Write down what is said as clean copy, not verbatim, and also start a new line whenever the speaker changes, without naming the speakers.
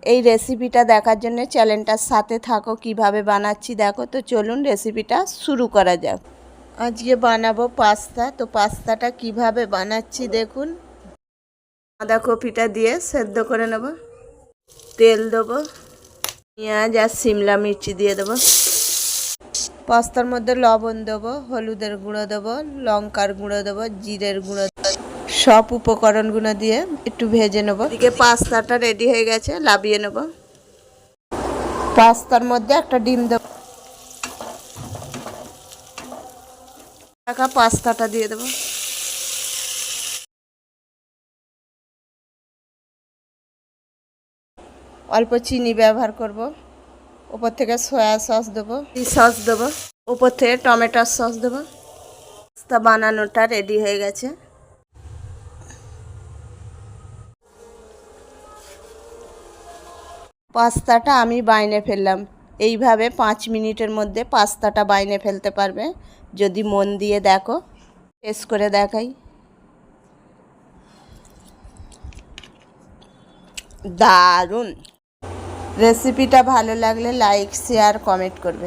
এই রেসিপিটা দেখার জন্য চ্যানেলটার সাথে থাকো, কিভাবে বানাচ্ছি দেখো। তো চলুন রেসিপিটা শুরু করা যাক। আজকে বানাবো পাস্তা। তো পাস্তাটা কিভাবে বানাচ্ছি দেখুন। বাঁধাকপিটা দিয়ে সেদ্ধ করে নেব, তেল দেবো, পেঁয়াজ আর সিমলা মির্চি দিয়ে দেবো, পাস্তার মধ্যে লবণ দেবো, হলুদের গুঁড়ো দেবো, লঙ্কার গুঁড়ো দেবো, জিরের গুঁড়ো, সব উপকরণগুলো দিয়ে একটু ভেজে নেবো। এদিকে পাস্তাটা রেডি হয়ে গেছে, লাবিয়ে নেব। পাস্তার মধ্যে একটা ডিম দেবো, পাস্তাটা দিয়ে দেবো, অল্প চিনি ব্যবহার করব, উপর থেকে সয়া সস দেবো, সস দেবো, উপর থেকে টমেটোর সস দেবো। পাস্তা বানানোটা রেডি হয়ে গেছে। পাস্তাটা আমি বাইনে ফেললাম। এইভাবে 5 মিনিটের মধ্যে পাস্তাটা বাইনে ফেলতে পারবে যদি মন দিয়ে দেখো। টেস্ট করে দেখাই, দারুণ। রেসিপিটা ভালো লাগলে লাইক, শেয়ার, কমেন্ট করবে।